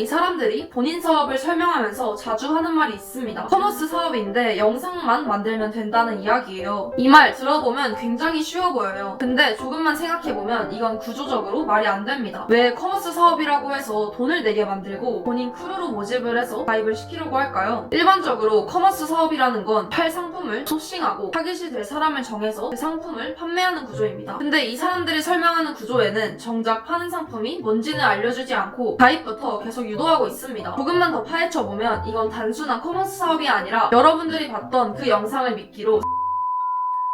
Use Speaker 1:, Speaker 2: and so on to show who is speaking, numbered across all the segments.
Speaker 1: 이 사람들이 본인 사업을 설명하면서 자주 하는 말이 있습니다. 커머스 사업인데 영상만 만들면 된다는 이야기예요. 이 말 들어보면 굉장히 쉬워 보여요. 근데 조금만 생각해보면 이건 구조적으로 말이 안 됩니다. 왜 커머스 사업이라고 해서 돈을 내게 만들고 본인 크루로 모집을 해서 가입을 시키려고 할까요? 일반적으로 커머스 사업이라는 건 팔 상품을 소싱하고 타깃이 될 사람을 정해서 그 상품을 판매하는 구조입니다. 근데 이 사람들이 설명하는 구조에는 정작 파는 상품이 뭔지는 알려주지 않고 가입부터 계속 유도하고 있습니다. 조금만 더 파헤쳐보면 이건 단순한 커머스 사업이 아니라 여러분들이 봤던 그 영상을 미끼로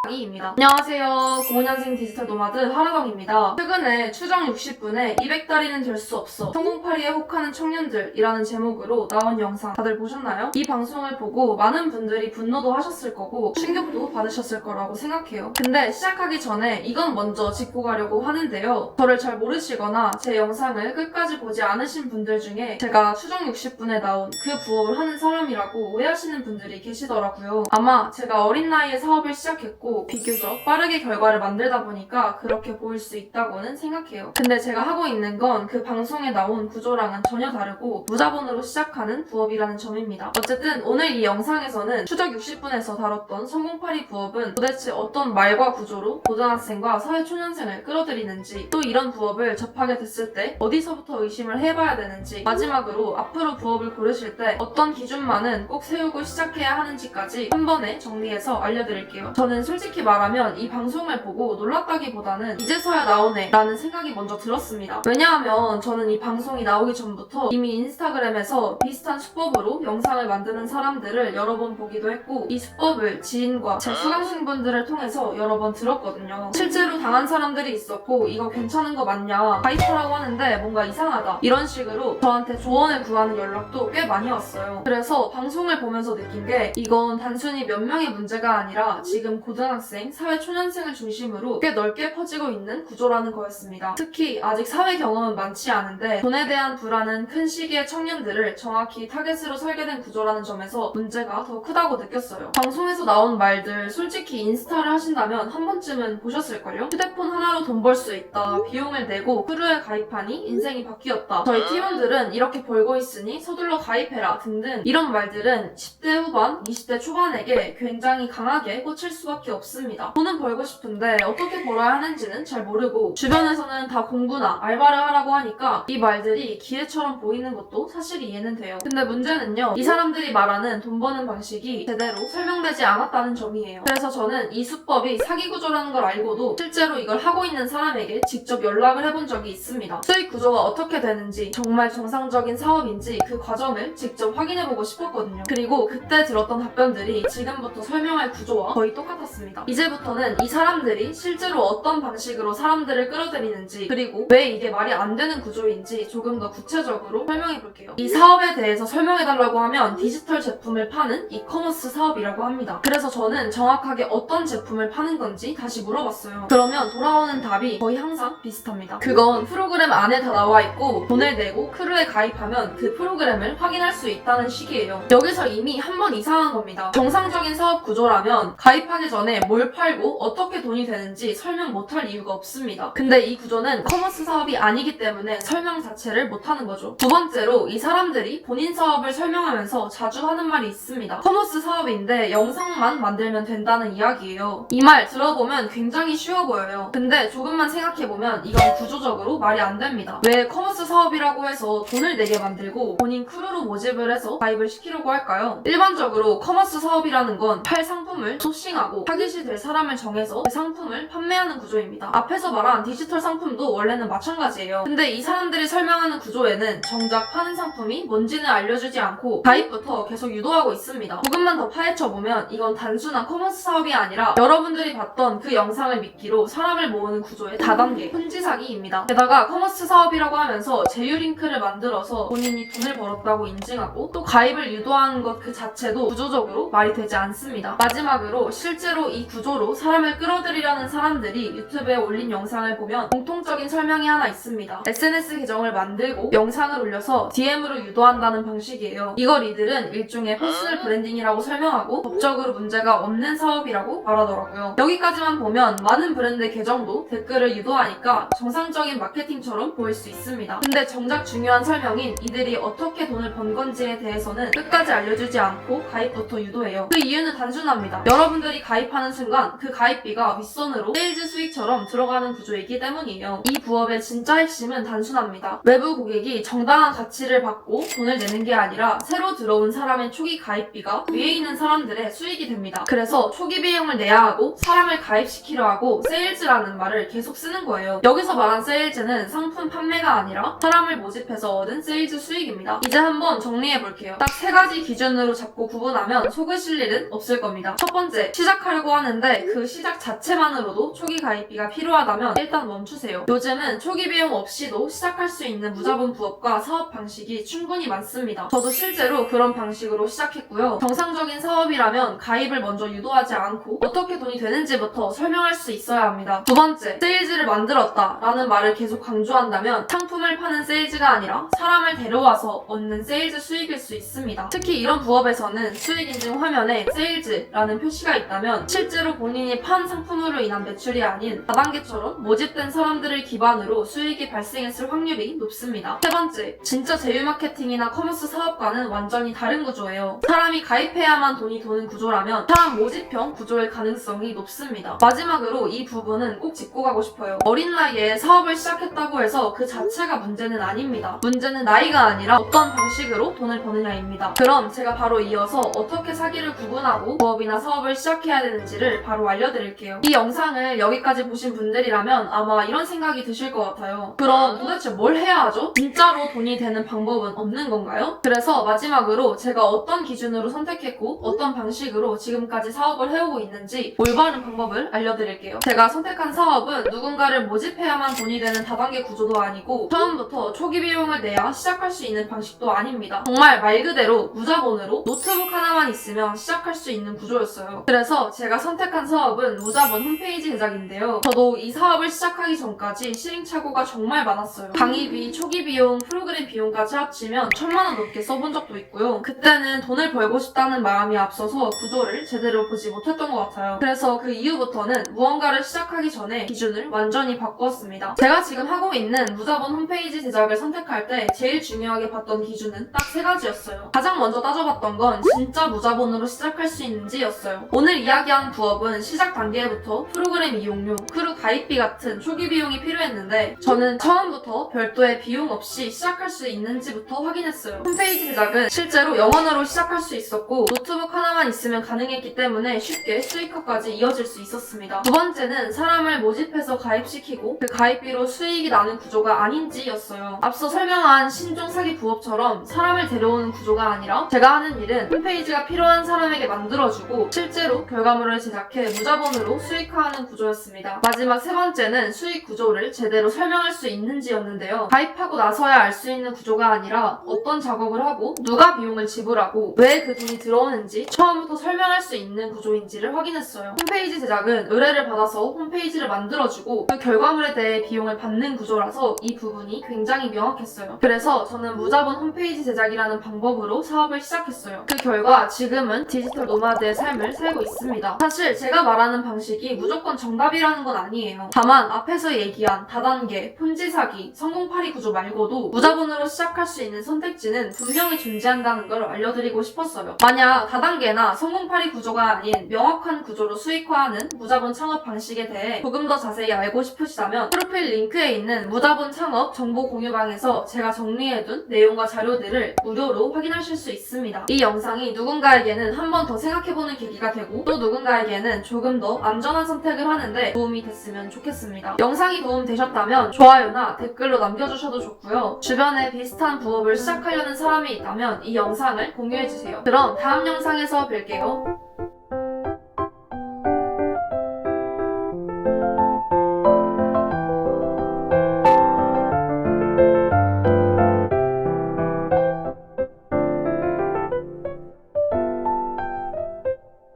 Speaker 1: 입니다. 안녕하세요. 05년생 디지털 노마드 하라덩입니다. 최근에 추정 60분에 200달이는 될 수 없어 성공파리에 혹하는 청년들이라는 제목으로 나온 영상 다들 보셨나요? 이 방송을 보고 많은 분들이 분노도 하셨을 거고 충격도 받으셨을 거라고 생각해요. 근데 시작하기 전에 이건 먼저 짚고 가려고 하는데요. 저를 잘 모르시거나 제 영상을 끝까지 보지 않으신 분들 중에 제가 추정 60분에 나온 그 부업을 하는 사람이라고 오해하시는 분들이 계시더라고요. 아마 제가 어린 나이에 사업을 시작했고 비교적 빠르게 결과를 만들다 보니까 그렇게 보일 수 있다고는 생각해요. 근데 제가 하고 있는 건 그 방송에 나온 구조랑은 전혀 다르고 무자본으로 시작하는 부업이라는 점입니다. 어쨌든 오늘 이 영상에서는 추적 60분에서 다뤘던 성공파리 부업은 도대체 어떤 말과 구조로 고등학생과 사회초년생을 끌어들이는지, 또 이런 부업을 접하게 됐을 때 어디서부터 의심을 해봐야 되는지, 마지막으로 앞으로 부업을 고르실 때 어떤 기준만은 꼭 세우고 시작해야 하는지까지 한 번에 정리해서 알려드릴게요. 저는 솔직히 말하면 이 방송을 보고 놀랐다기보다는 이제서야 나오네 라는 생각이 먼저 들었습니다. 왜냐하면 저는 이 방송이 나오기 전부터 이미 인스타그램에서 비슷한 수법으로 영상을 만드는 사람들을 여러 번 보기도 했고, 이 수법을 지인과 제 수강생분들을 통해서 여러 번 들었거든요. 실제로 당한 사람들이 있었고 이거 괜찮은 거 맞냐, 가입하라고 하는데 뭔가 이상하다, 이런 식으로 저한테 조언을 구하는 연락도 꽤 많이 왔어요. 그래서 방송을 보면서 느낀 게 이건 단순히 몇 명의 문제가 아니라 지금 고등학생, 사회초년생을 중심으로 꽤 넓게 퍼지고 있는 구조라는 거였습니다. 특히 아직 사회 경험은 많지 않은데 돈에 대한 불안은 큰 시기의 청년들을 정확히 타겟으로 설계된 구조라는 점에서 문제가 더 크다고 느꼈어요. 방송에서 나온 말들 솔직히 인스타를 하신다면 한 번쯤은 보셨을걸요? 휴대폰 하나로 돈 벌 수 있다, 비용을 내고 크루에 가입하니 인생이 바뀌었다, 저희 팀원들은 이렇게 벌고 있으니 서둘러 가입해라 등등, 이런 말들은 10대 후반, 20대 초반에게 굉장히 강하게 꽂힐 수밖에 없습니다. 돈은 벌고 싶은데 어떻게 벌어야 하는지는 잘 모르고 주변에서는 다 공부나 알바를 하라고 하니까 이 말들이 기회처럼 보이는 것도 사실 이해는 돼요. 근데 문제는요, 이 사람들이 말하는 돈 버는 방식이 제대로 설명되지 않았다는 점이에요. 그래서 저는 이 수법이 사기 구조라는 걸 알고도 실제로 이걸 하고 있는 사람에게 직접 연락을 해본 적이 있습니다. 수익 구조가 어떻게 되는지, 정말 정상적인 사업인지 그 과정을 직접 확인해보고 싶었거든요. 그리고 그때 들었던 답변들이 지금부터 설명할 구조와 거의 똑같았습니다. 이제부터는 이 사람들이 실제로 어떤 방식으로 사람들을 끌어들이는지, 그리고 왜 이게 말이 안 되는 구조인지 조금 더 구체적으로 설명해볼게요. 이 사업에 대해서 설명해달라고 하면 디지털 제품을 파는 이커머스 사업이라고 합니다. 그래서 저는 정확하게 어떤 제품을 파는 건지 다시 물어봤어요. 그러면 돌아오는 답이 거의 항상 비슷합니다. 그건 프로그램 안에 다 나와 있고 돈을 내고 크루에 가입하면 그 프로그램을 확인할 수 있다는 식이에요. 여기서 이미 한 번 이상한 겁니다. 정상적인 사업 구조라면 가입하기 전에 뭘 팔고 어떻게 돈이 되는지 설명 못할 이유가 없습니다. 근데 이 구조는 커머스 사업이 아니기 때문에 설명 자체를 못하는 거죠. 두 번째로, 이 사람들이 본인 사업을 설명하면서 자주 하는 말이 있습니다. 커머스 사업인데 영상만 만들면 된다는 이야기예요. 이 말 들어보면 굉장히 쉬워 보여요. 근데 조금만 생각해보면 이건 구조적으로 말이 안 됩니다. 왜 커머스 사업이라고 해서 돈을 내게 만들고 본인 크루로 모집을 해서 가입을 시키려고 할까요? 일반적으로 커머스 사업이라는 건 팔 상품을 소싱하고 타깃이 될 사람을 정해서 그 상품을 판매하는 구조입니다. 앞에서 말한 디지털 상품도 원래는 마찬가지예요. 근데 이 사람들이 설명하는 구조에는 정작 파는 상품이 뭔지는 알려주지 않고 가입부터 계속 유도하고 있습니다. 조금만 더 파헤쳐보면 이건 단순한 커머스 사업이 아니라 여러분들이 봤던 그 영상을 미끼로 사람을 모으는 구조의 다단계 혼지 사기입니다. 게다가 커머스 사업이라고 하면서 제휴 링크를 만들어서 본인이 돈을 벌었다고 인증하고 또 가입을 유도하는 것 그 자체도 구조적으로 말이 되지 않습니다. 마지막으로 실제로 이 이 구조로 사람을 끌어들이려는 사람들이 유튜브에 올린 영상을 보면 공통적인 설명이 하나 있습니다. SNS 계정을 만들고 영상을 올려서 DM으로 유도한다는 방식이에요. 이걸 이들은 일종의 퍼스널 브랜딩이라고 설명하고 법적으로 문제가 없는 사업이라고 말하더라고요. 여기까지만 보면 많은 브랜드 계정도 댓글을 유도하니까 정상적인 마케팅처럼 보일 수 있습니다. 근데 정작 중요한 설명인 이들이 어떻게 돈을 번 건지에 대해서는 끝까지 알려주지 않고 가입부터 유도해요. 그 이유는 단순합니다. 여러분들이 가입하는 순간 그 가입비가 윗선으로 세일즈 수익처럼 들어가는 구조이기 때문이에요. 이 부업의 진짜 핵심은 단순합니다. 외부 고객이 정당한 가치를 받고 돈을 내는 게 아니라 새로 들어온 사람의 초기 가입비가 위에 있는 사람들의 수익이 됩니다. 그래서 초기 비용을 내야 하고 사람을 가입시키려 하고 세일즈라는 말을 계속 쓰는 거예요. 여기서 말한 세일즈는 상품 판매가 아니라 사람을 모집해서 얻은 세일즈 수익입니다. 이제 한번 정리해볼게요. 딱 3가지 기준으로 잡고 구분하면 속으실 일은 없을 겁니다. 첫 번째, 시작하려고 하는데 그 시작 자체만으로도 초기 가입비가 필요하다면 일단 멈추세요. 요즘은 초기 비용 없이도 시작할 수 있는 무자본 부업과 사업 방식이 충분히 많습니다. 저도 실제로 그런 방식으로 시작했고요. 정상적인 사업이라면 가입을 먼저 유도하지 않고 어떻게 돈이 되는지부터 설명할 수 있어야 합니다. 두 번째, 세일즈를 만들었다 라는 말을 계속 강조한다면 상품을 파는 세일즈가 아니라 사람을 데려와서 얻는 세일즈 수익일 수 있습니다. 특히 이런 부업에서는 수익 인증 화면에 세일즈라는 표시가 있다면 실제로 본인이 판 상품으로 인한 매출이 아닌 다단계처럼 모집된 사람들을 기반으로 수익이 발생했을 확률이 높습니다. 세 번째, 진짜 제휴 마케팅이나 커머스 사업과는 완전히 다른 구조예요. 사람이 가입해야만 돈이 도는 구조라면 사람 모집형 구조일 가능성이 높습니다. 마지막으로 이 부분은 꼭 짚고 가고 싶어요. 어린 나이에 사업을 시작했다고 해서 그 자체가 문제는 아닙니다. 문제는 나이가 아니라 어떤 방식으로 돈을 버느냐입니다. 그럼 제가 바로 이어서 어떻게 사기를 구분하고 부업이나 사업을 시작해야 되는지를 바로 알려드릴게요. 이 영상을 여기까지 보신 분들이라면 아마 이런 생각이 드실 것 같아요. 그럼 도대체 뭘 해야 하죠? 진짜로 돈이 되는 방법은 없는 건가요? 그래서 마지막으로 제가 어떤 기준으로 선택했고 어떤 방식으로 지금까지 사업을 해오고 있는지 올바른 방법을 알려드릴게요. 제가 선택한 사업은 누군가를 모집해야만 돈이 되는 다단계 구조도 아니고 처음부터 초기 비용을 내야 시작할 수 있는 방식도 아닙니다. 정말 말 그대로 무자본으로 노트북 하나만 있으면 시작할 수 있는 구조였어요. 그래서 제가 선택한 사업은 무자본 홈페이지 제작인데요. 저도 이 사업을 시작하기 전까지 시행착오가 정말 많았어요. 강의비, 초기 비용, 프로그램 비용까지 합치면 1000만 원 넘게 써본 적도 있고요. 그때는 돈을 벌고 싶다는 마음이 앞서서 구조를 제대로 보지 못했던 것 같아요. 그래서 그 이후부터는 무언가를 시작하기 전에 기준을 완전히 바꾸었습니다. 제가 지금 하고 있는 무자본 홈페이지 제작을 선택할 때 제일 중요하게 봤던 기준은 딱 3가지였어요. 가장 먼저 따져봤던 건 진짜 무자본으로 시작할 수 있는지였어요. 오늘 이야기한 부업은 시작 단계부터 프로그램 이용료, 크루 가입비 같은 초기 비용이 필요했는데 저는 처음부터 별도의 비용 없이 시작할 수 있는지부터 확인했어요. 홈페이지 제작은 실제로 영원으로 시작할 수 있었고 노트북 하나만 있으면 가능했기 때문에 쉽게 수익화까지 이어질 수 있었습니다. 두 번째는 사람을 모집해서 가입시키고 그 가입비로 수익이 나는 구조가 아닌지였어요. 앞서 설명한 신종 사기 부업처럼 사람을 데려오는 구조가 아니라 제가 하는 일은 홈페이지가 필요한 사람에게 만들어주고 실제로 결과물을 제작해 무자본으로 수익화하는 구조였습니다. 마지막 3번째는 수익 구조를 제대로 설명할 수 있는지였는데요. 가입하고 나서야 알 수 있는 구조가 아니라 어떤 작업을 하고 누가 비용을 지불하고 왜 그 돈이 들어오는지 처음부터 설명할 수 있는 구조인지를 확인했어요. 홈페이지 제작은 의뢰를 받아서 홈페이지를 만들어주고 그 결과물에 대해 비용을 받는 구조라서 이 부분이 굉장히 명확했어요. 그래서 저는 무자본 홈페이지 제작이라는 방법으로 사업을 시작했어요. 그 결과 지금은 디지털 노마드의 삶을 살고 있습니다. 사실 제가 말하는 방식이 무조건 정답이라는 건 아니에요. 다만 앞에서 얘기한 다단계, 폰지 사기, 성공파리 구조 말고도 무자본으로 시작할 수 있는 선택지는 분명히 존재한다는 걸 알려드리고 싶었어요. 만약 다단계나 성공파리 구조가 아닌 명확한 구조로 수익화하는 무자본 창업 방식에 대해 조금 더 자세히 알고 싶으시다면 프로필 링크에 있는 무자본 창업 정보 공유방에서 제가 정리해둔 내용과 자료들을 무료로 확인하실 수 있습니다. 이 영상이 누군가에게는 한 번 더 생각해보는 계기가 되고 또 누군가에게는 조금 더 안전한 선택을 하는데 도움이 됐으면 좋겠습니다. 영상이 도움되셨다면 좋아요나 댓글로 남겨주셔도 좋고요. 주변에 비슷한 부업을 시작하려는 사람이 있다면 이 영상을 공유해주세요. 그럼 다음 영상에서 뵐게요.